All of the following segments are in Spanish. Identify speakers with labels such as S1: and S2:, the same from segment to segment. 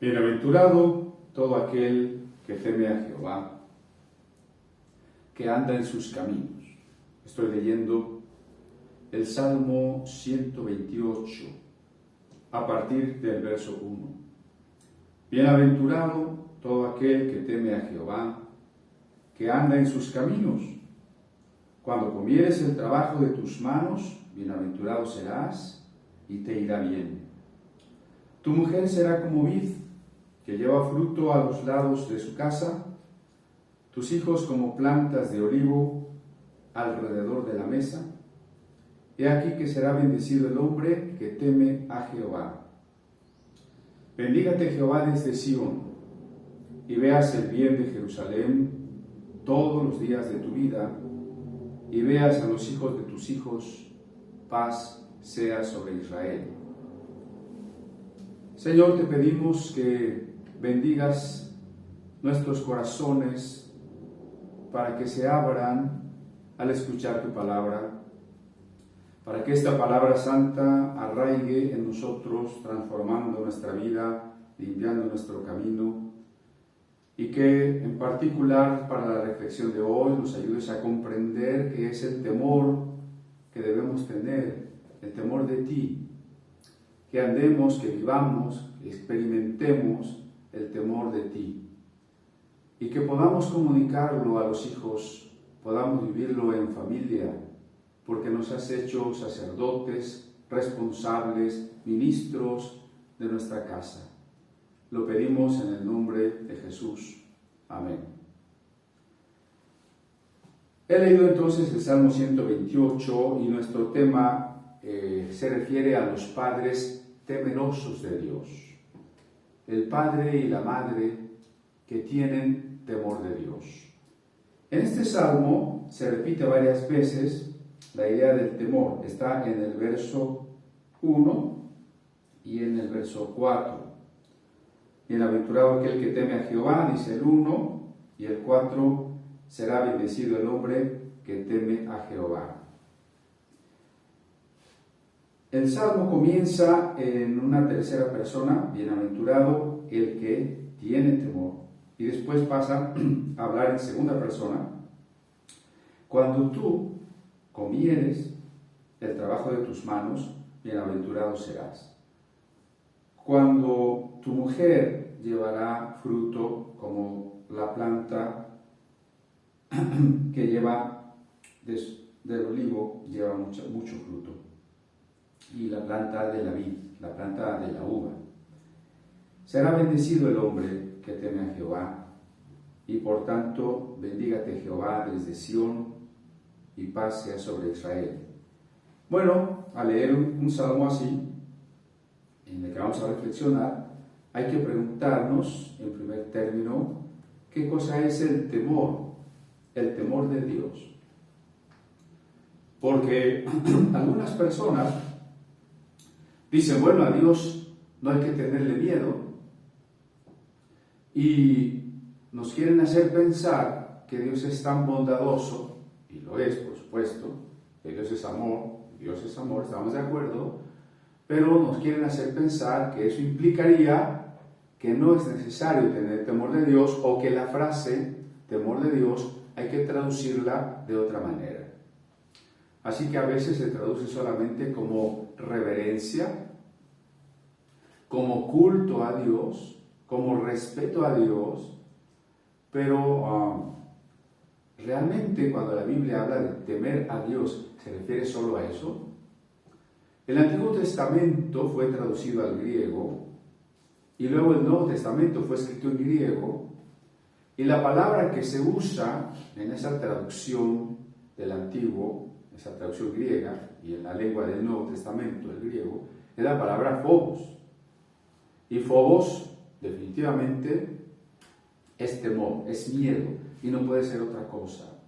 S1: Bienaventurado todo aquel que teme a Jehová, que anda en sus caminos. Estoy leyendo el Salmo 128, a partir del verso 1. Bienaventurado todo aquel que teme a Jehová, que anda en sus caminos. Cuando comieres el trabajo de tus manos, bienaventurado serás y te irá bien. Tu mujer será como vid, que lleva fruto a los lados de su casa, tus hijos como plantas de olivo alrededor de la mesa. He aquí que será bendecido el hombre que teme a Jehová. Bendígate Jehová desde Sión, y veas el bien de Jerusalén todos los días de tu vida, y veas a los hijos de tus hijos, paz sea sobre Israel. Señor, te pedimos que bendigas nuestros corazones para que se abran al escuchar tu palabra, para que esta palabra santa arraigue en nosotros, transformando nuestra vida, limpiando nuestro camino, y que en particular para la reflexión de hoy nos ayudes a comprender que es el temor que debemos tener, el temor de ti, que andemos, que vivamos, que experimentemos el temor de ti, y que podamos comunicarlo a los hijos, podamos vivirlo en familia, porque nos has hecho sacerdotes, responsables, ministros de nuestra casa. Lo pedimos en el nombre de Jesús. Amén. He leído entonces el Salmo 128 y nuestro tema se refiere a los padres temerosos de Dios. El padre y la madre que tienen temor de Dios. En este salmo se repite varias veces la idea del temor. Está en el verso 1 y en el verso 4. Bienaventurado aquel que teme a Jehová, dice el 1, y el 4, será bendecido el hombre que teme a Jehová. El salmo comienza en una tercera persona, bienaventurado el que tiene temor, y después pasa a hablar en segunda persona. Cuando tú comieres el trabajo de tus manos, bienaventurado serás. Cuando tu mujer llevará fruto como la planta que lleva del olivo, lleva mucho fruto, y la planta de la vid, la planta de la uva. Será bendecido el hombre que teme a Jehová, y por tanto bendígate Jehová desde Sión, y paz sea sobre Israel. Bueno, al leer un salmo así, en el que vamos a reflexionar, hay que preguntarnos, en primer término, ¿qué cosa es el temor de Dios? Porque algunas personas dicen, bueno, a Dios no hay que tenerle miedo, y nos quieren hacer pensar que Dios es tan bondadoso, y lo es, por supuesto, que Dios es amor, estamos de acuerdo, pero nos quieren hacer pensar que eso implicaría que no es necesario tener temor de Dios, o que la frase temor de Dios hay que traducirla de otra manera. Así que a veces se traduce solamente como reverencia, como culto a Dios, como respeto a Dios, pero realmente cuando la Biblia habla de temer a Dios, ¿se refiere solo a eso? El Antiguo Testamento fue traducido al griego, y luego el Nuevo Testamento fue escrito en griego, y la palabra que se usa en esa traducción del Antiguo, esa traducción griega, y en la lengua del Nuevo Testamento, el griego, es la palabra phobos. Y phobos, definitivamente, es temor, es miedo, y no puede ser otra cosa.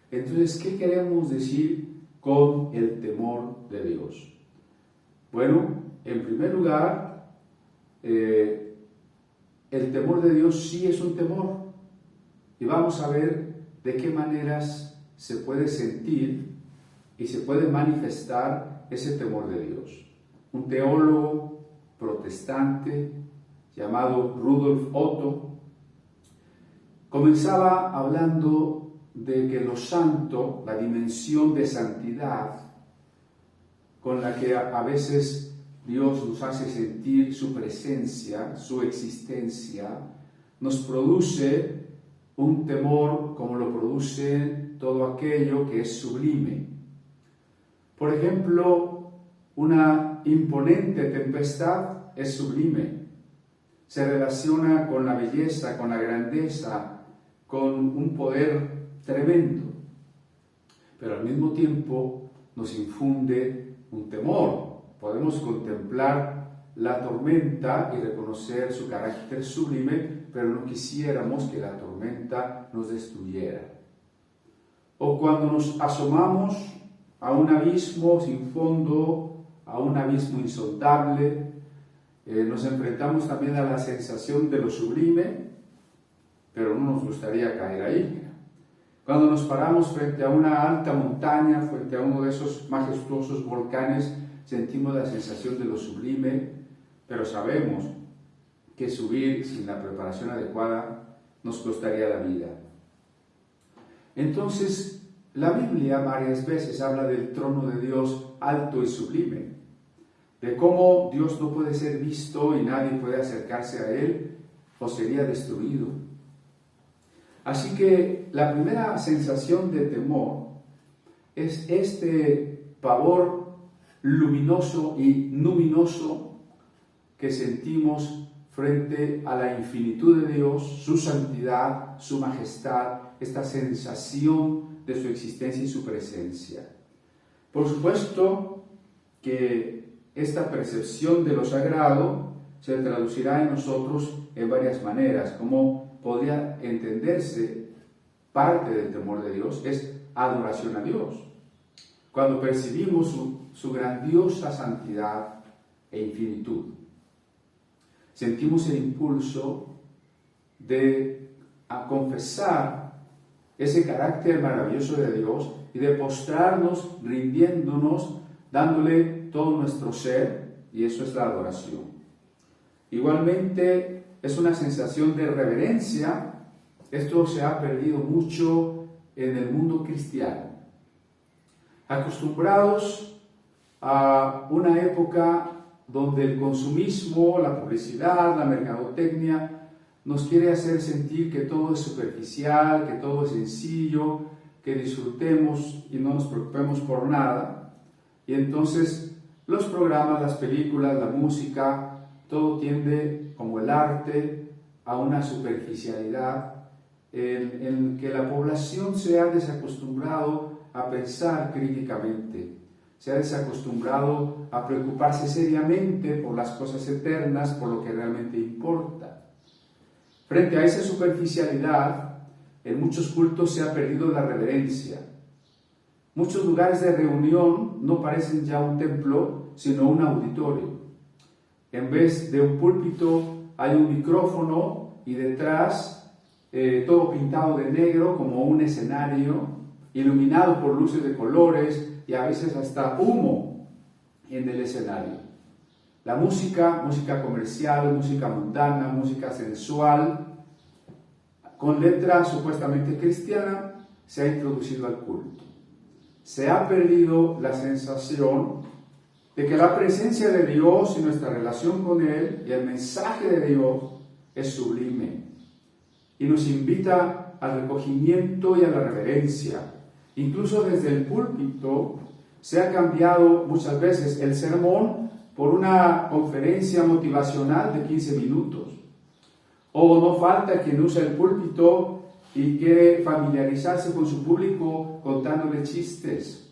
S1: Entonces, ¿qué queremos decir con el temor de Dios? Bueno, en primer lugar, el temor de Dios sí es un temor, y vamos a ver de qué maneras se puede sentir y se puede manifestar ese temor de Dios. Un teólogo protestante llamado Rudolf Otto, comenzaba hablando de que lo santo, la dimensión de santidad con la que a veces Dios nos hace sentir su presencia, su existencia, nos produce un temor como lo produce todo aquello que es sublime. Por ejemplo, una imponente tempestad es sublime. Se relaciona con la belleza, con la grandeza, con un poder tremendo. Pero al mismo tiempo nos infunde un temor. Podemos contemplar la tormenta y reconocer su carácter sublime, pero no quisiéramos que la tormenta nos destruyera. O cuando nos asomamos a un abismo sin fondo, a un abismo insondable, nos enfrentamos también a la sensación de lo sublime, pero no nos gustaría caer ahí. Cuando nos paramos frente a una alta montaña, frente a uno de esos majestuosos volcanes, sentimos la sensación de lo sublime, pero sabemos que subir sin la preparación adecuada nos costaría la vida. Entonces, la Biblia varias veces habla del trono de Dios alto y sublime, de cómo Dios no puede ser visto y nadie puede acercarse a Él o sería destruido. Así que la primera sensación de temor es este pavor luminoso y luminoso que sentimos frente a la infinitud de Dios, su santidad, su majestad, esta sensación de su existencia y su presencia. Por supuesto que esta percepción de lo sagrado se traducirá en nosotros en varias maneras. Como podría entenderse parte del temor de Dios es adoración a Dios. Cuando percibimos su grandiosa santidad e infinitud, sentimos el impulso de confesar ese carácter maravilloso de Dios y de postrarnos, rindiéndonos, dándole todo nuestro ser, y eso es la adoración. Igualmente es una sensación de reverencia. Esto se ha perdido mucho en el mundo cristiano. Acostumbrados a una época donde el consumismo, la publicidad, la mercadotecnia nos quiere hacer sentir que todo es superficial, que todo es sencillo, que disfrutemos y no nos preocupemos por nada. Y entonces los programas, las películas, la música, todo tiende, como el arte, a una superficialidad en que la población se ha desacostumbrado a pensar críticamente, se ha desacostumbrado a preocuparse seriamente por las cosas eternas, por lo que realmente importa. Frente a esa superficialidad, en muchos cultos se ha perdido la reverencia. Muchos lugares de reunión no parecen ya un templo, sino un auditorio. En vez de un púlpito hay un micrófono y detrás todo pintado de negro como un escenario, iluminado por luces de colores y a veces hasta humo en el escenario. La música comercial, música mundana, música sensual, con letra supuestamente cristiana, se ha introducido al culto. Se ha perdido la sensación de que la presencia de Dios y nuestra relación con Él y el mensaje de Dios es sublime y nos invita al recogimiento y a la reverencia. Incluso desde el púlpito se ha cambiado muchas veces el sermón por una conferencia motivacional de 15 minutos. O no falta quien usa el púlpito y quiere familiarizarse con su público contándole chistes.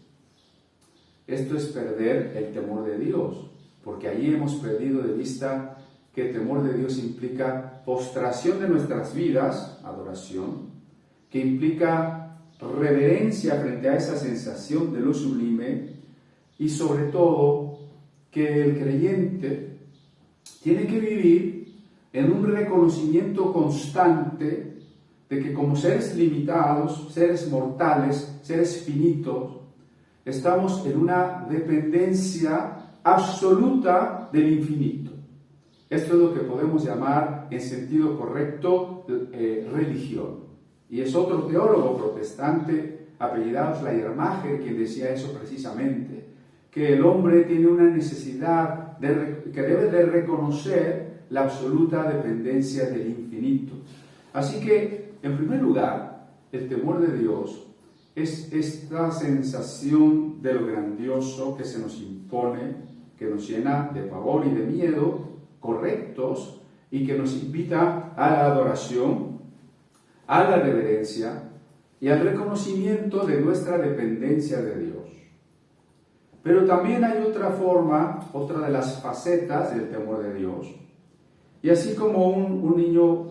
S1: Esto es perder el temor de Dios, porque allí hemos perdido de vista que el temor de Dios implica postración de nuestras vidas, adoración, que implica reverencia frente a esa sensación de lo sublime y sobre todo que el creyente tiene que vivir en un reconocimiento constante de que como seres limitados, seres mortales, seres finitos, estamos en una dependencia absoluta del infinito. Esto es lo que podemos llamar en sentido correcto religión. Y es otro teólogo protestante apellidado Schleiermacher quien decía eso precisamente, que el hombre tiene una necesidad que debe de reconocer la absoluta dependencia del infinito. Así que, en primer lugar, el temor de Dios es esta sensación de lo grandioso que se nos impone, que nos llena de pavor y de miedo, correctos, y que nos invita a la adoración, a la reverencia y al reconocimiento de nuestra dependencia de Dios. Pero también hay otra forma, otra de las facetas del temor de Dios. Y así como un niño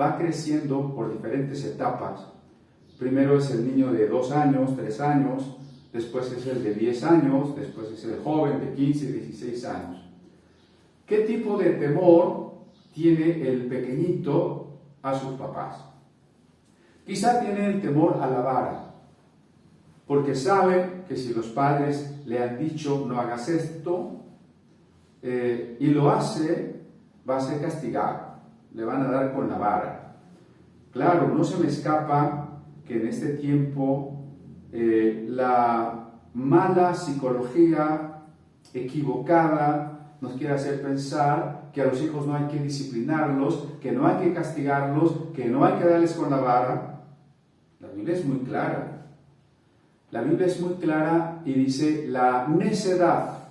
S1: va creciendo por diferentes etapas, primero es el niño de 2 años, 3 años, después es el de 10 años, después es el joven de 15, 16 años. ¿Qué tipo de temor tiene el pequeñito a sus papás? Quizá tiene el temor a la vara, porque sabe que si los padres le han dicho no hagas esto y lo hace, va a ser castigado, le van a dar con la vara. Claro, no se me escapa que en este tiempo la mala psicología equivocada nos quiere hacer pensar que a los hijos no hay que disciplinarlos, que no hay que castigarlos, que no hay que darles con la vara. La Biblia es muy clara. La Biblia es muy clara y dice, la necedad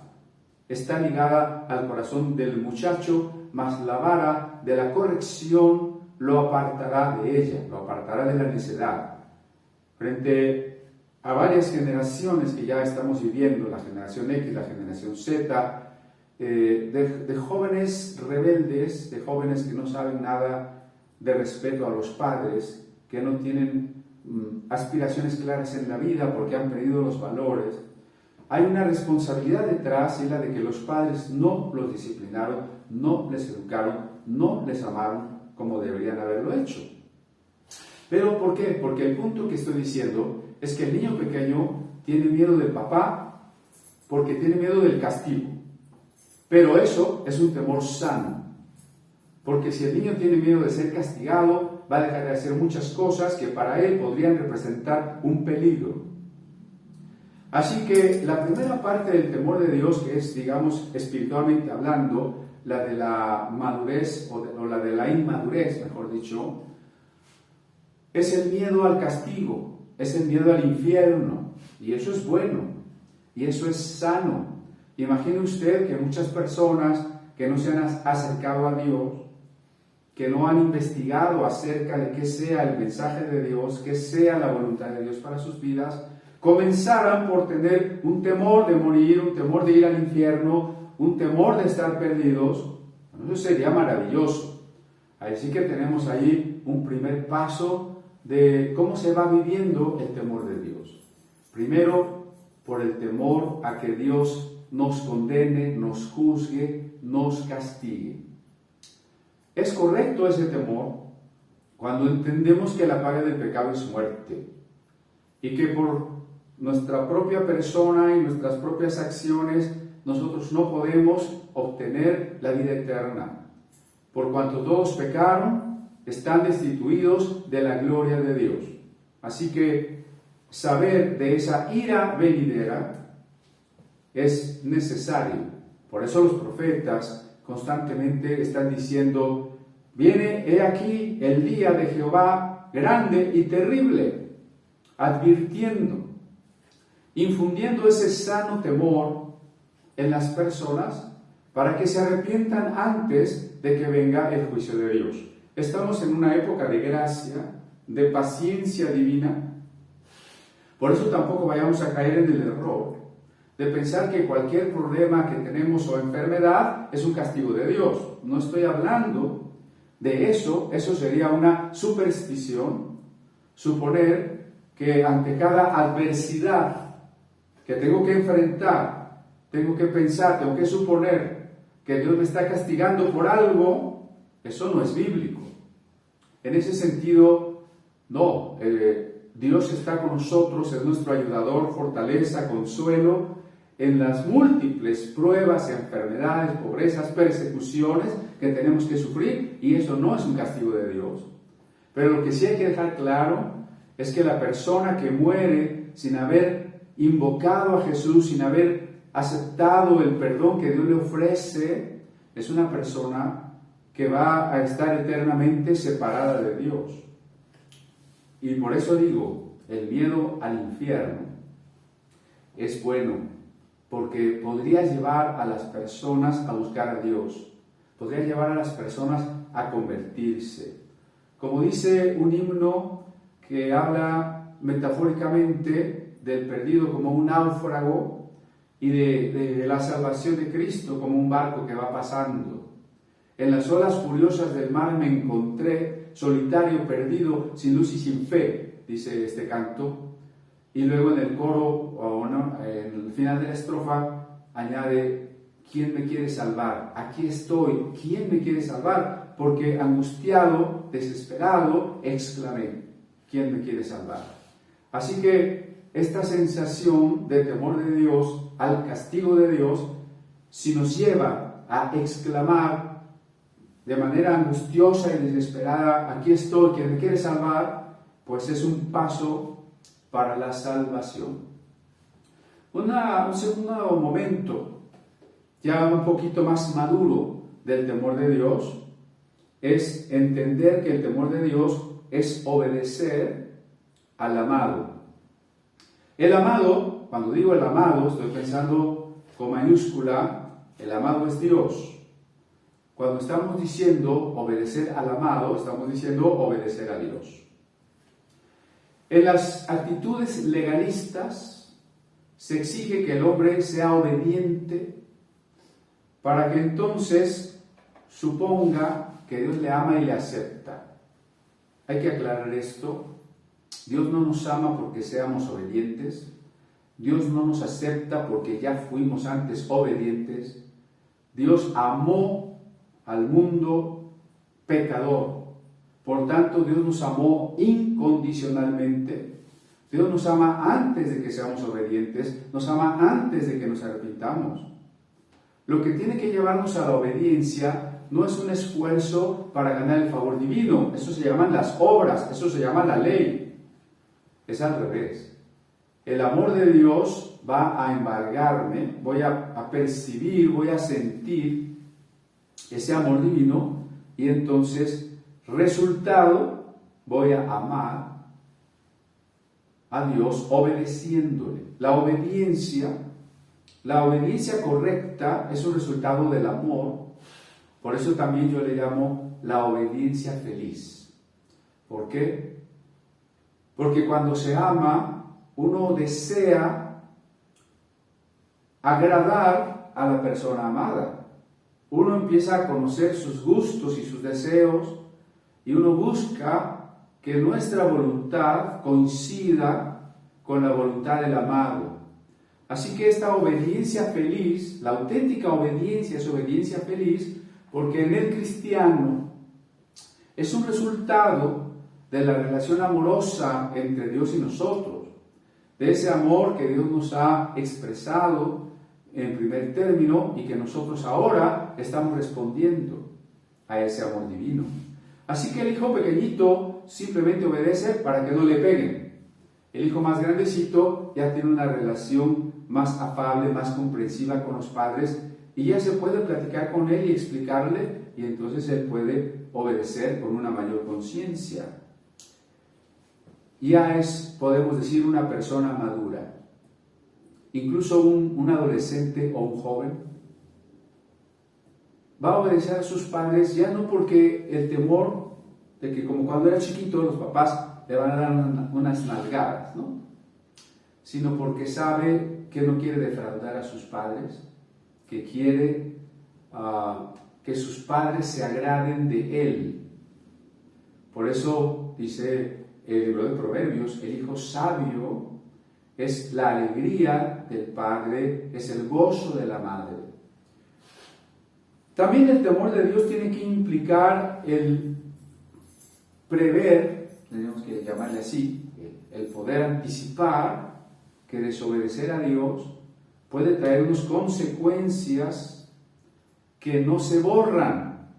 S1: está ligada al corazón del muchacho, mas la vara de la corrección lo apartará de ella, lo apartará de la necedad. Frente a varias generaciones que ya estamos viviendo, la generación X, la generación Z, de jóvenes rebeldes, de jóvenes que no saben nada de respeto a los padres, que no tienen aspiraciones claras en la vida porque han perdido los valores. Hay una responsabilidad detrás, y la de que los padres no los disciplinaron, no les educaron, no les amaron como deberían haberlo hecho. ¿Pero por qué? Porque el punto que estoy diciendo es que el niño pequeño tiene miedo del papá porque tiene miedo del castigo. Pero eso es un temor sano. Porque si el niño tiene miedo de ser castigado, va a dejar de hacer muchas cosas que para él podrían representar un peligro. Así que la primera parte del temor de Dios, que es, digamos, espiritualmente hablando, la de la madurez o la de la inmadurez, mejor dicho, es el miedo al castigo, es el miedo al infierno, y eso es bueno, y eso es sano. Imagine usted que muchas personas que no se han acercado a Dios, que no han investigado acerca de qué sea el mensaje de Dios, qué sea la voluntad de Dios para sus vidas, comenzaran por tener un temor de morir, un temor de ir al infierno, un temor de estar perdidos. Eso sería maravilloso. Así que tenemos ahí un primer paso de cómo se va viviendo el temor de Dios. Primero, por el temor a que Dios nos condene, nos juzgue, nos castigue. Es correcto ese temor cuando entendemos que la paga del pecado es muerte y que por nuestra propia persona y nuestras propias acciones nosotros no podemos obtener la vida eterna. Por cuanto todos pecaron, están destituidos de la gloria de Dios. Así que saber de esa ira venidera es necesario. Por eso los profetas constantemente están diciendo, viene, he aquí, el día de Jehová grande y terrible, advirtiendo, infundiendo ese sano temor en las personas para que se arrepientan antes de que venga el juicio de Dios. Estamos en una época de gracia, de paciencia divina. Por eso tampoco vayamos a caer en el error de pensar que cualquier problema que tenemos o enfermedad es un castigo de Dios. No estoy hablando de eso, eso sería una superstición, suponer que ante cada adversidad que tengo que enfrentar, tengo que pensar, tengo que suponer que Dios me está castigando por algo, eso no es bíblico. En ese sentido, no, Dios está con nosotros, es nuestro ayudador, fortaleza, consuelo, en las múltiples pruebas, enfermedades, pobrezas, persecuciones que tenemos que sufrir, y eso no es un castigo de Dios. Pero lo que sí hay que dejar claro es que la persona que muere sin haber invocado a Jesús, sin haber aceptado el perdón que Dios le ofrece, es una persona que va a estar eternamente separada de Dios. Y por eso digo, el miedo al infierno es bueno, porque podría llevar a las personas a buscar a Dios, podría llevar a las personas a convertirse. Como dice un himno que habla metafóricamente del perdido como un náufrago y de la salvación de Cristo como un barco que va pasando. En las olas furiosas del mar me encontré, solitario, perdido, sin luz y sin fe, dice este canto. Y luego en el coro, en el final de la estrofa, añade: ¿quién me quiere salvar? Aquí estoy, ¿quién me quiere salvar? Porque angustiado, desesperado, exclamé: ¿quién me quiere salvar? Así que esta sensación de temor de Dios, al castigo de Dios, si nos lleva a exclamar de manera angustiosa y desesperada: aquí estoy, ¿quién me quiere salvar?, pues es un paso para la salvación. Un segundo momento, ya un poquito más maduro del temor de Dios, es entender que el temor de Dios es obedecer al amado. El amado, cuando digo el amado, estoy pensando con mayúscula, el amado es Dios. Cuando estamos diciendo obedecer al amado, estamos diciendo obedecer a Dios. En las actitudes legalistas se exige que el hombre sea obediente para que entonces suponga que Dios le ama y le acepta. Hay que aclarar esto. Dios no nos ama porque seamos obedientes. Dios no nos acepta porque ya fuimos antes obedientes. Dios amó al mundo pecador. Por tanto, Dios nos amó incondicionalmente. Dios nos ama antes de que seamos obedientes, nos ama antes de que nos arrepintamos. Lo que tiene que llevarnos a la obediencia no es un esfuerzo para ganar el favor divino. Eso se llaman las obras, eso se llama la ley. Es al revés. El amor de Dios va a embargarme, voy a percibir, voy a sentir ese amor divino, y entonces, resultado, voy a amar a Dios obedeciéndole. La obediencia correcta es un resultado del amor. Por eso también yo le llamo la obediencia feliz. ¿Por qué? Porque cuando se ama, uno desea agradar a la persona amada. Uno empieza a conocer sus gustos y sus deseos, y uno busca que nuestra voluntad coincida con la voluntad del amado. Así que esta obediencia feliz, la auténtica obediencia, es obediencia feliz, porque en el cristiano es un resultado de la relación amorosa entre Dios y nosotros, de ese amor que Dios nos ha expresado en primer término y que nosotros ahora estamos respondiendo a ese amor divino. Así que el hijo pequeñito simplemente obedece para que no le peguen. El hijo más grandecito ya tiene una relación más afable, más comprensiva con los padres, y ya se puede platicar con él y explicarle, y entonces él puede obedecer con una mayor conciencia. Ya es, podemos decir, una persona madura. Incluso un adolescente o un joven va a obedecer a sus padres, ya no porque el temor de que, como cuando era chiquito, los papás le van a dar unas nalgadas, ¿no?, sino porque sabe que no quiere defraudar a sus padres, que quiere que sus padres se agraden de él. Por eso dice el libro de Proverbios: el hijo sabio es la alegría del padre, es el gozo de la madre. También el temor de Dios tiene que implicar el prever, tenemos que llamarle así, el poder anticipar que desobedecer a Dios puede traernos consecuencias que no se borran.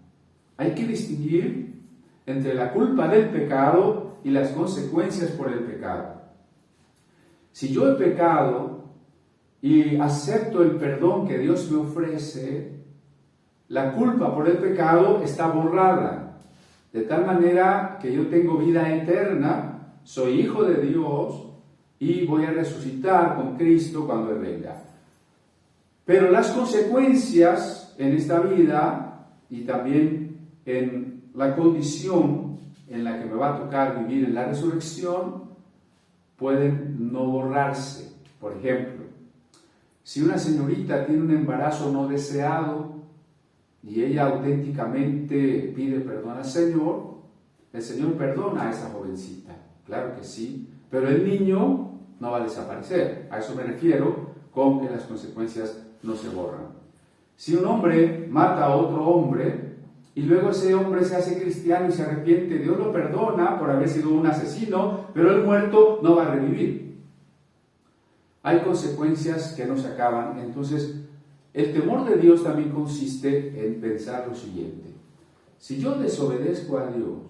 S1: Hay que distinguir entre la culpa del pecado y las consecuencias por el pecado. Si yo he pecado y acepto el perdón que Dios me ofrece, la culpa por el pecado está borrada, de tal manera que yo tengo vida eterna, soy hijo de Dios y voy a resucitar con Cristo cuando Él venga. Pero las consecuencias en esta vida y también en la condición en la que me va a tocar vivir en la resurrección pueden no borrarse. Por ejemplo, si una señorita tiene un embarazo no deseado y ella auténticamente pide perdón al Señor, el Señor perdona a esa jovencita, claro que sí, pero el niño no va a desaparecer. A eso me refiero con que las consecuencias no se borran. Si un hombre mata a otro hombre y luego ese hombre se hace cristiano y se arrepiente, Dios lo perdona por haber sido un asesino, pero el muerto no va a revivir. Hay consecuencias que no se acaban. Entonces, el temor de Dios también consiste en pensar lo siguiente: si yo desobedezco a Dios,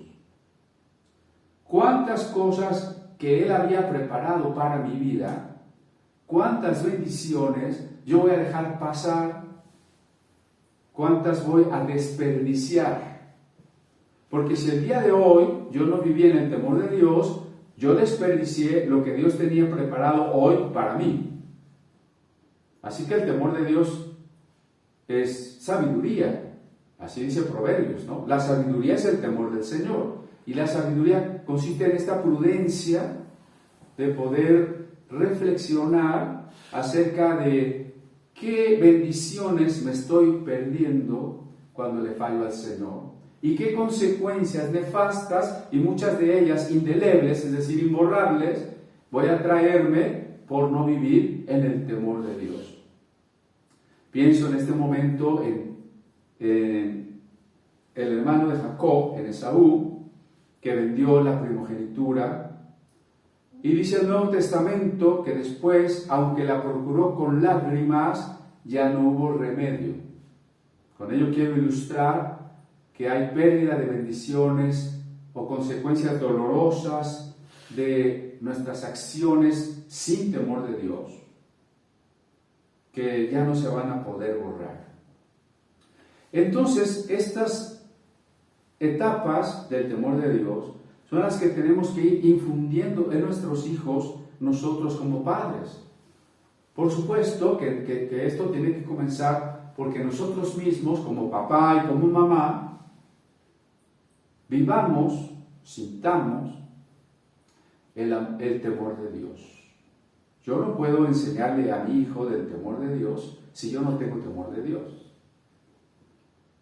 S1: ¿cuántas cosas que Él había preparado para mi vida, cuántas bendiciones yo voy a dejar pasar? ¿Cuántas voy a desperdiciar? Porque si el día de hoy yo no viví en el temor de Dios, yo desperdicié lo que Dios tenía preparado hoy para mí. Así que el temor de Dios es sabiduría. Así dice Proverbios, ¿no? La sabiduría es el temor del Señor. Y la sabiduría consiste en esta prudencia de poder reflexionar acerca de qué bendiciones me estoy perdiendo cuando le fallo al Señor y qué consecuencias nefastas, y muchas de ellas indelebles, es decir, imborrables, voy a traerme por no vivir en el temor de Dios. Pienso en este momento en el hermano de Jacob, en Esaú, que vendió la primogenitura. Y dice el Nuevo Testamento que después, aunque la procuró con lágrimas, ya no hubo remedio. Con ello quiero ilustrar que hay pérdida de bendiciones o consecuencias dolorosas de nuestras acciones sin temor de Dios, que ya no se van a poder borrar. Entonces, estas etapas del temor de Dios son las que tenemos que ir infundiendo en nuestros hijos nosotros como padres. Por supuesto que esto tiene que comenzar porque nosotros mismos, como papá y como mamá, vivamos, sintamos el temor de Dios. Yo no puedo enseñarle a mi hijo del temor de Dios si yo no tengo temor de Dios.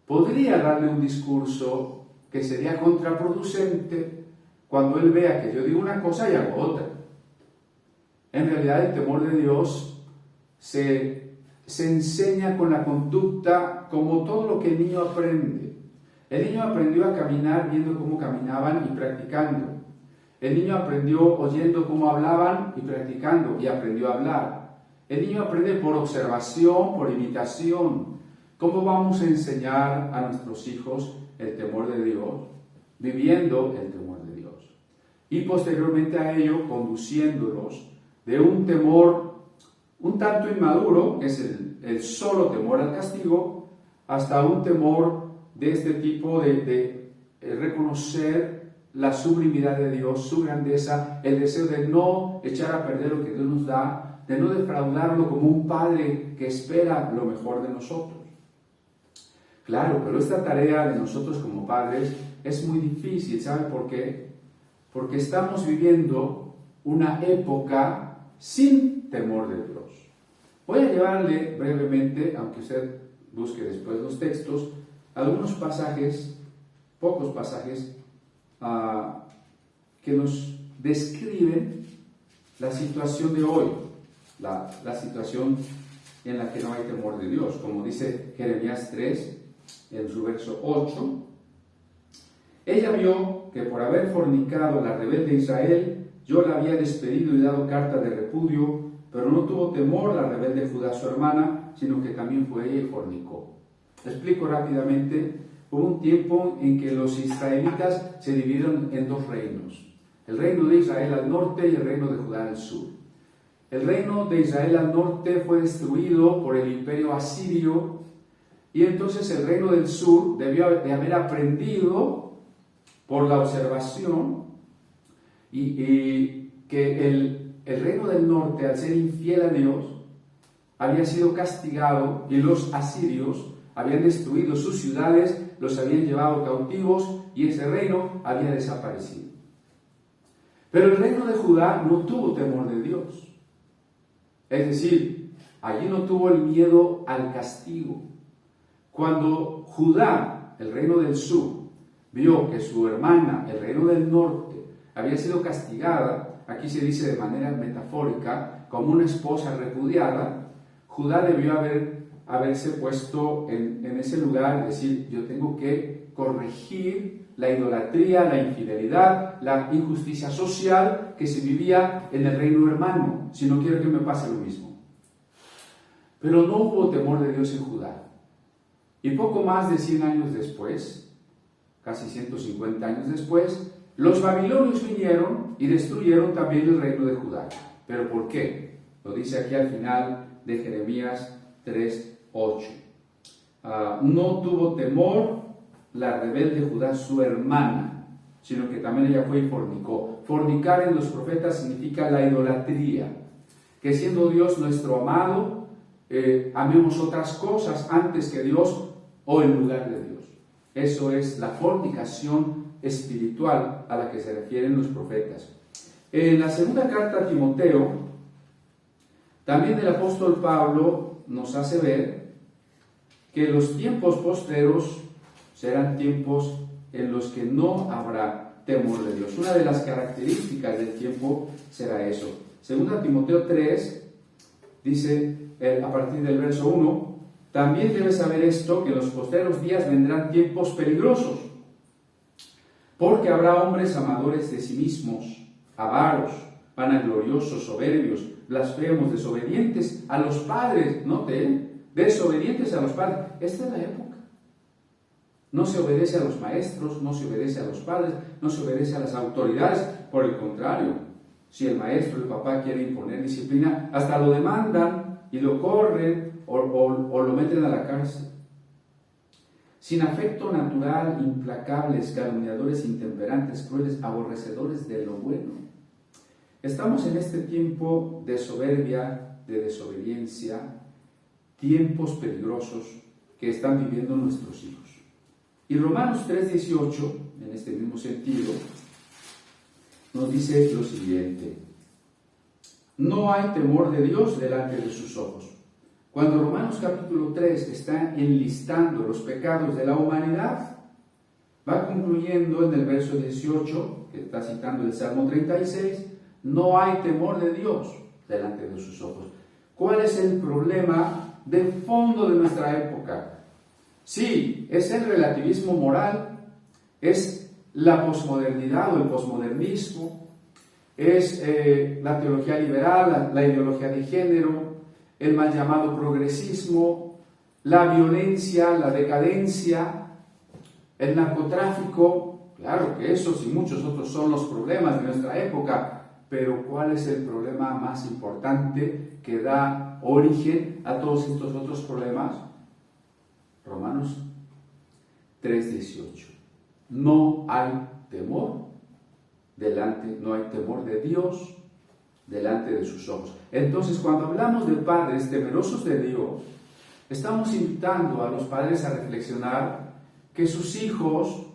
S1: Podría darle un discurso que sería contraproducente cuando él vea que yo digo una cosa y hago otra. En realidad el temor de Dios se enseña con la conducta, como todo lo que el niño aprende. El niño aprendió a caminar viendo cómo caminaban y practicando. El niño aprendió oyendo cómo hablaban y practicando, y aprendió a hablar. El niño aprende por observación, por imitación. ¿Cómo vamos a enseñar a nuestros hijos el temor de Dios? Viviendo el temor de Dios. Y posteriormente a ello, conduciéndolos de un temor un tanto inmaduro, que es el solo temor al castigo, hasta un temor de este tipo de reconocer la sublimidad de Dios, su grandeza, el deseo de no echar a perder lo que Dios nos da, de no defraudarlo como un padre que espera lo mejor de nosotros. Claro, pero esta tarea de nosotros como padres es muy difícil. ¿Sabe por qué? Porque estamos viviendo una época sin temor de Dios. Voy a llevarle brevemente, aunque usted busque después los textos, algunos pasajes, pocos pasajes, que nos describen la situación de hoy, la situación en la que no hay temor de Dios. Como dice Jeremías 3, en su verso 8, ella vio que por haber fornicado la rebelde Israel, yo la había despedido y dado carta de repudio, pero no tuvo temor la rebelde Judá, su hermana, sino que también fue ella y fornicó. Explico rápidamente. Hubo un tiempo en que los israelitas se dividieron en dos reinos. El reino de Israel al norte y el reino de Judá al sur. El reino de Israel al norte fue destruido por el imperio asirio, y entonces el reino del sur debió de haber aprendido por la observación y que el reino del norte, al ser infiel a Dios, había sido castigado, y los asirios habían destruido sus ciudades, los habían llevado cautivos, y ese reino había desaparecido. Pero el reino de Judá no tuvo temor de Dios. Es decir, allí no tuvo el miedo al castigo. Cuando Judá, el reino del sur, vio que su hermana, el reino del norte, había sido castigada, aquí se dice de manera metafórica, como una esposa repudiada, Judá debió haberse puesto en ese lugar y decir: yo tengo que corregir la idolatría, la infidelidad, la injusticia social que se vivía en el reino hermano, si no quiero que me pase lo mismo. Pero no hubo temor de Dios en Judá. Y poco más de 100 años después, casi 150 años después, los babilonios vinieron y destruyeron también el reino de Judá. ¿Pero por qué? Lo dice aquí al final de Jeremías 3:8. No tuvo temor la rebelde Judá, su hermana, sino que también ella fue y fornicó. Fornicar en los profetas significa la idolatría, que siendo Dios nuestro amado, amemos otras cosas antes que Dios o en lugar de Dios. Eso es la fornicación espiritual a la que se refieren los profetas. En la segunda carta a Timoteo, también el apóstol Pablo nos hace ver que los tiempos postreros serán tiempos en los que no habrá temor de Dios. Una de las características del tiempo será eso. Segunda Timoteo 3 dice a partir del verso 1: también debes saber esto, que en los postreros días vendrán tiempos peligrosos, porque habrá hombres amadores de sí mismos, avaros, vanagloriosos, soberbios, blasfemos, desobedientes a los padres. Note, desobedientes a los padres. Esta es la época. No se obedece a los maestros, no se obedece a los padres, no se obedece a las autoridades. Por el contrario, si el maestro, el papá quiere imponer disciplina, hasta lo demandan y lo corren o lo meten a la cárcel. Sin afecto natural, implacables, calumniadores, intemperantes, crueles, aborrecedores de lo bueno. Estamos en este tiempo de soberbia, de desobediencia, tiempos peligrosos que están viviendo nuestros hijos. Y Romanos 3:18, en este mismo sentido, nos dice lo siguiente: no hay temor de Dios delante de sus ojos. Cuando Romanos capítulo 3 está enlistando los pecados de la humanidad, va concluyendo en el verso 18, que está citando el Salmo 36, no hay temor de Dios delante de sus ojos. ¿Cuál es el problema de fondo de nuestra época? Sí, es el relativismo moral, es la posmodernidad o el posmodernismo, es la teología liberal, la ideología de género, el mal llamado progresismo, la violencia, la decadencia, el narcotráfico. Claro que esos y muchos otros son los problemas de nuestra época, pero ¿cuál es el problema más importante que da origen a todos estos otros problemas? Romanos 3:18. No hay temor no hay temor de Dios delante de sus ojos. Entonces, cuando hablamos de padres temerosos de Dios, estamos invitando a los padres a reflexionar que sus hijos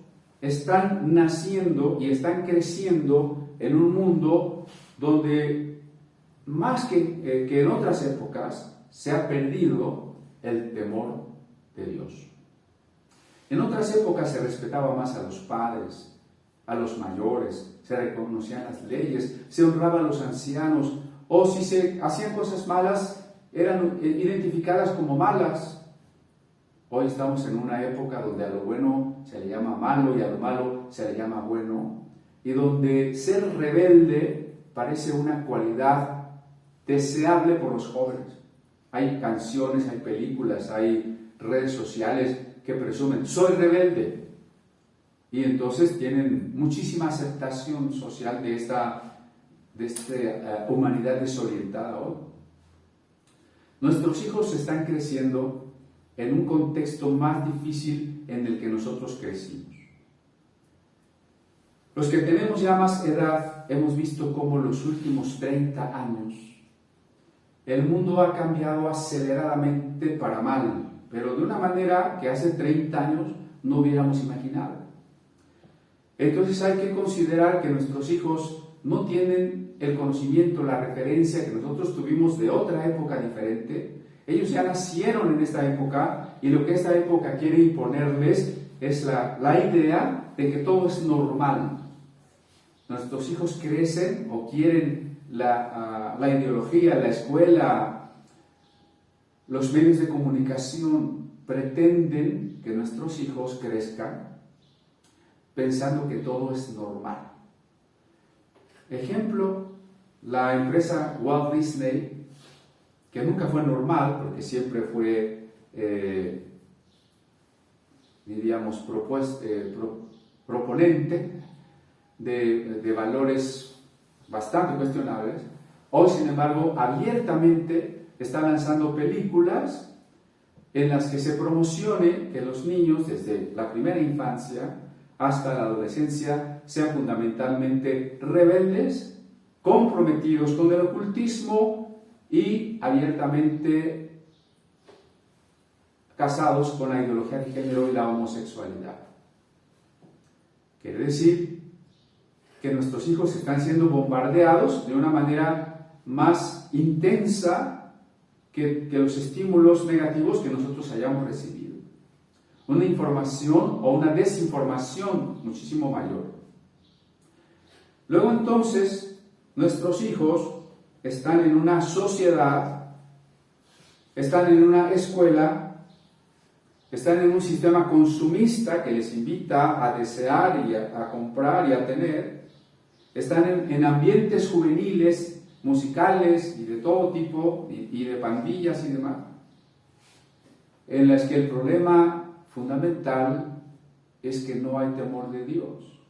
S1: están naciendo y están creciendo en un mundo donde, más que en otras épocas, se ha perdido el temor de Dios. En otras épocas se respetaba más a los padres, a los mayores, se reconocían las leyes, se honraba a los ancianos, o si se hacían cosas malas, eran identificadas como malas. Hoy estamos en una época donde a lo bueno se le llama malo y a lo malo se le llama bueno, y donde ser rebelde parece una cualidad deseable por los jóvenes. Hay canciones, hay películas, hay redes sociales que presumen, soy rebelde. Y entonces tienen muchísima aceptación social de esta humanidad desorientada hoy. Nuestros hijos están creciendo en un contexto más difícil en el que nosotros crecimos. Los que tenemos ya más edad hemos visto cómo los últimos 30 años el mundo ha cambiado aceleradamente para mal, pero de una manera que hace 30 años no hubiéramos imaginado. Entonces hay que considerar que nuestros hijos no tienen el conocimiento, la referencia que nosotros tuvimos de otra época diferente. Ellos ya nacieron en esta época y lo que esta época quiere imponerles es la idea de que todo es normal. Nuestros hijos crecen o quieren la ideología, la escuela, los medios de comunicación pretenden que nuestros hijos crezcan pensando que todo es normal. Ejemplo, la empresa Walt Disney, que nunca fue normal porque siempre fue, proponente de valores bastante cuestionables. Hoy, sin embargo, abiertamente está lanzando películas en las que se promocione que los niños, desde la primera infancia hasta la adolescencia, sean fundamentalmente rebeldes, comprometidos con el ocultismo y abiertamente casados con la ideología de género y la homosexualidad. Quiere decir que nuestros hijos están siendo bombardeados de una manera más intensa que los estímulos negativos que nosotros hayamos recibido. Una información o una desinformación muchísimo mayor. Luego entonces, nuestros hijos están en una sociedad, están en una escuela, están en un sistema consumista que les invita a desear y a comprar y a tener. Están en ambientes juveniles, musicales y de todo tipo, y de pandillas y demás, en las que el problema fundamental es que no hay temor de Dios.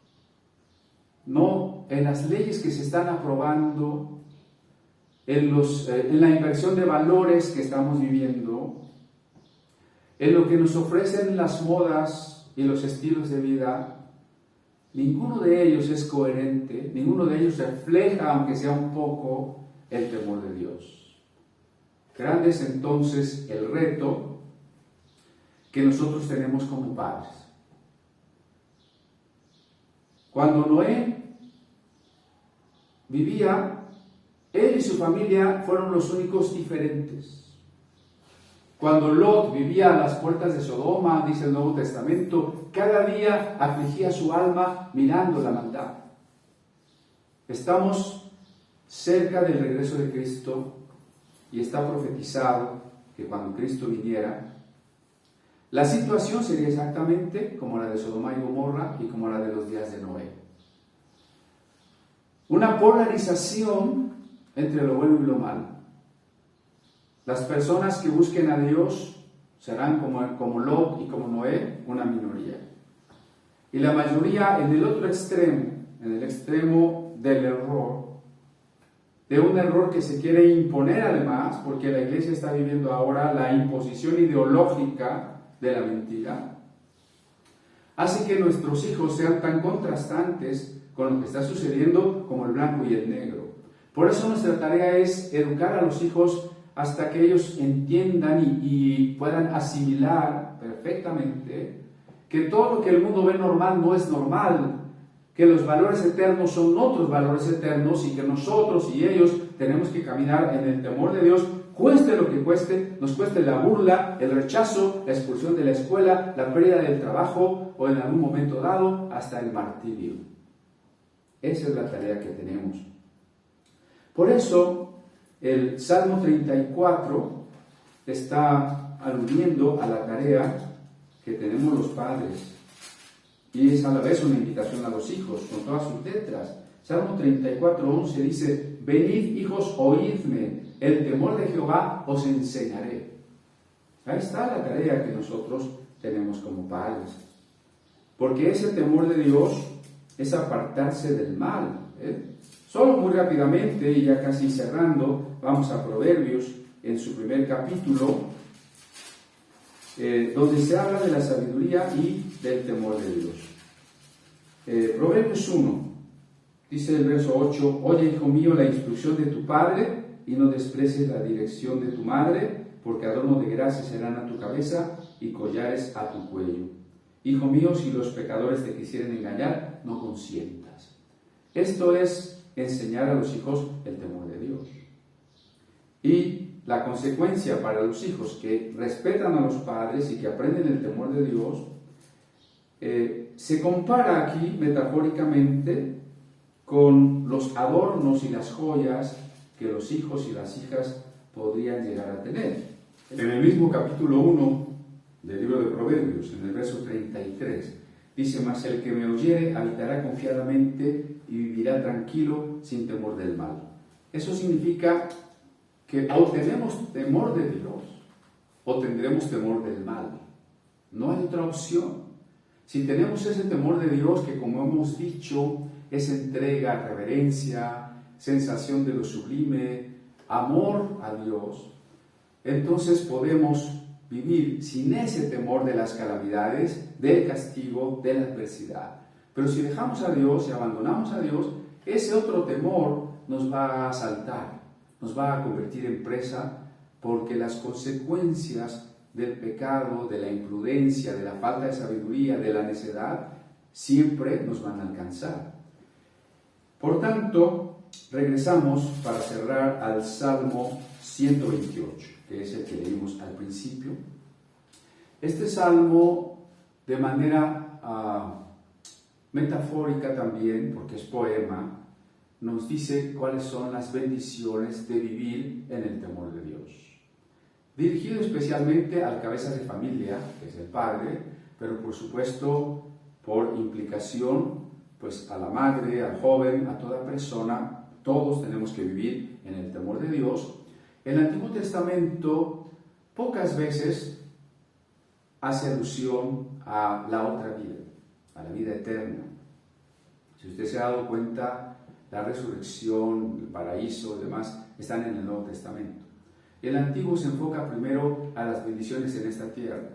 S1: No, en las leyes que se están aprobando, en la inversión de valores que estamos viviendo, en lo que nos ofrecen las modas y los estilos de vida, ninguno de ellos es coherente, ninguno de ellos refleja, aunque sea un poco, el temor de Dios. Grande es entonces el reto que nosotros tenemos como padres. Cuando Noé vivía, él y su familia fueron los únicos diferentes. Cuando Lot vivía a las puertas de Sodoma, dice el Nuevo Testamento, cada día afligía su alma mirando la maldad. Estamos cerca del regreso de Cristo y está profetizado que cuando Cristo viniera, la situación sería exactamente como la de Sodoma y Gomorra y como la de los días de Noé. Una polarización entre lo bueno y lo malo. Las personas que busquen a Dios serán como Lot y como Noé, una minoría. Y la mayoría en el otro extremo, en el extremo del error, de un error que se quiere imponer además, porque la iglesia está viviendo ahora la imposición ideológica de la mentira, hace que nuestros hijos sean tan contrastantes con lo que está sucediendo como el blanco y el negro. Por eso nuestra tarea es educar a los hijos hasta que ellos entiendan y puedan asimilar perfectamente que todo lo que el mundo ve normal no es normal, que los valores eternos son otros valores eternos y que nosotros y ellos tenemos que caminar en el temor de Dios, cueste lo que cueste, nos cueste la burla, el rechazo, la expulsión de la escuela, la pérdida del trabajo o en algún momento dado hasta el martirio. Esa es la tarea que tenemos. Por eso, el Salmo 34 está aludiendo a la tarea que tenemos los padres y es a la vez una invitación a los hijos con todas sus letras. Salmo 34:11 dice: venid hijos, oídme, el temor de Jehová os enseñaré. Ahí está la tarea que nosotros tenemos como padres. Porque ese temor de Dios es apartarse del mal. Solo muy rápidamente, y ya casi cerrando, vamos a Proverbios en su primer capítulo, donde se habla de la sabiduría y del temor de Dios. Proverbios 1, dice el verso 8, oye, hijo mío, la instrucción de tu padre, y no desprecies la dirección de tu madre, porque adorno de gracia serán a tu cabeza y collares a tu cuello. Hijo mío, si los pecadores te quisieren engañar, no consientas. Esto es enseñar a los hijos el temor de Dios. Y la consecuencia para los hijos que respetan a los padres y que aprenden el temor de Dios, se compara aquí metafóricamente con los adornos y las joyas que los hijos y las hijas podrían llegar a tener. En el mismo capítulo 1 del libro de Proverbios, en el verso 33, dice, mas el que me oyere habitará confiadamente y vivirá tranquilo sin temor del mal. Eso significa que o tenemos temor de Dios o tendremos temor del mal. No hay otra opción. Si tenemos ese temor de Dios, que como hemos dicho, es entrega, reverencia, sensación de lo sublime, amor a Dios, entonces podemos vivir sin ese temor de las calamidades, del castigo, de la adversidad. Pero si dejamos a Dios y abandonamos a Dios, ese otro temor nos va a asaltar, nos va a convertir en presa, porque las consecuencias del pecado, de la imprudencia, de la falta de sabiduría, de la necedad, siempre nos van a alcanzar. Por tanto, regresamos para cerrar al Salmo 128, que es el que leímos al principio. Este salmo, de manera metafórica también, porque es poema, nos dice cuáles son las bendiciones de vivir en el temor de Dios. Dirigido especialmente al cabeza de familia, que es el padre, pero por supuesto, por implicación, pues a la madre, al joven, a toda persona, todos tenemos que vivir en el temor de Dios. El Antiguo Testamento pocas veces hace alusión a la otra vida, a la vida eterna. Si usted se ha dado cuenta, la resurrección, el paraíso y demás están en el Nuevo Testamento. El Antiguo se enfoca primero a las bendiciones en esta tierra,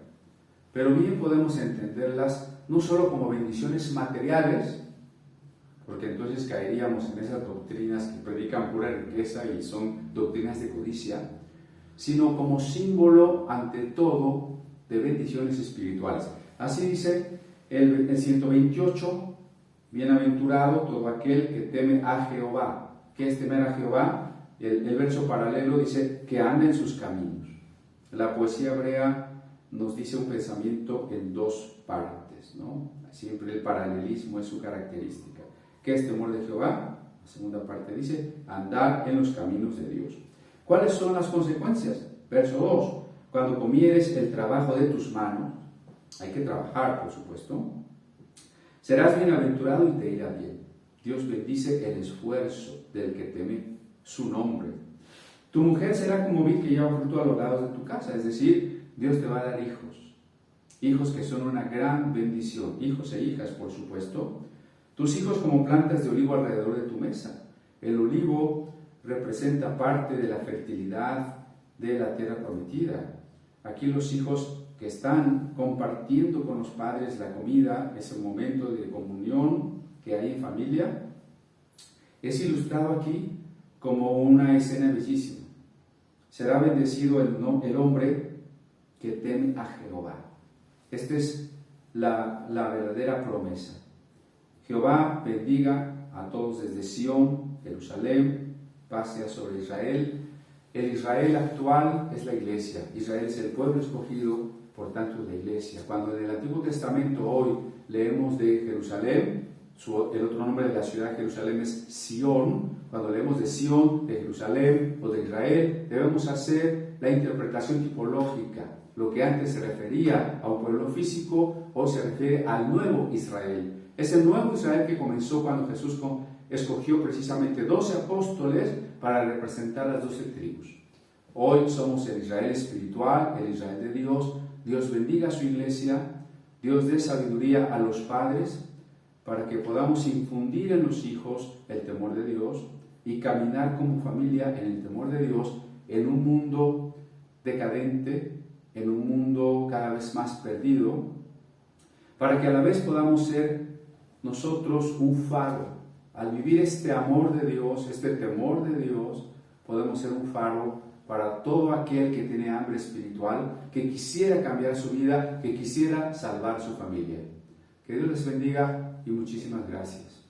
S1: pero bien podemos entenderlas no solo como bendiciones materiales, porque entonces caeríamos en esas doctrinas que predican pura riqueza y son doctrinas de codicia, sino como símbolo ante todo de bendiciones espirituales. Así dice el 128, bienaventurado todo aquel que teme a Jehová. ¿Qué es temer a Jehová? El verso paralelo dice que anda en sus caminos. La poesía hebrea nos dice un pensamiento en dos partes, ¿no? Siempre el paralelismo es su característica. ¿Qué es temor de Jehová? La segunda parte dice, andar en los caminos de Dios. ¿Cuáles son las consecuencias? Verso 2, cuando comieres el trabajo de tus manos, hay que trabajar, por supuesto, serás bienaventurado y te irá bien. Dios bendice el esfuerzo del que teme su nombre. Tu mujer será como vid que lleva fruto a los lados de tu casa, es decir, Dios te va a dar hijos, hijos que son una gran bendición, hijos e hijas, por supuesto. Tus hijos como plantas de olivo alrededor de tu mesa. El olivo representa parte de la fertilidad de la tierra prometida. Aquí los hijos que están compartiendo con los padres la comida, ese momento de comunión que hay en familia, es ilustrado aquí como una escena bellísima. Será bendecido el hombre que teme a Jehová. Esta es la verdadera promesa. Jehová bendiga a todos desde Sión, Jerusalén, paz sea sobre Israel. El Israel actual es la iglesia. Israel es el pueblo escogido, por tanto es la iglesia. Cuando en el Antiguo Testamento hoy leemos de Jerusalén, el otro nombre de la ciudad de Jerusalén es Sión. Cuando leemos de Sión, de Jerusalén o de Israel, debemos hacer la interpretación tipológica. Lo que antes se refería a un pueblo físico, hoy se refiere al nuevo Israel. Es el nuevo Israel que comenzó cuando Jesús escogió precisamente 12 apóstoles para representar las 12 tribus. Hoy somos el Israel espiritual, el Israel de Dios. Dios bendiga a su iglesia, Dios dé sabiduría a los padres para que podamos infundir en los hijos el temor de Dios y caminar como familia en el temor de Dios en un mundo decadente, en un mundo cada vez más perdido, para que a la vez podamos ser nosotros un faro. Al vivir este amor de Dios, este temor de Dios, podemos ser un faro para todo aquel que tiene hambre espiritual, que quisiera cambiar su vida, que quisiera salvar su familia. Que Dios les bendiga y muchísimas gracias.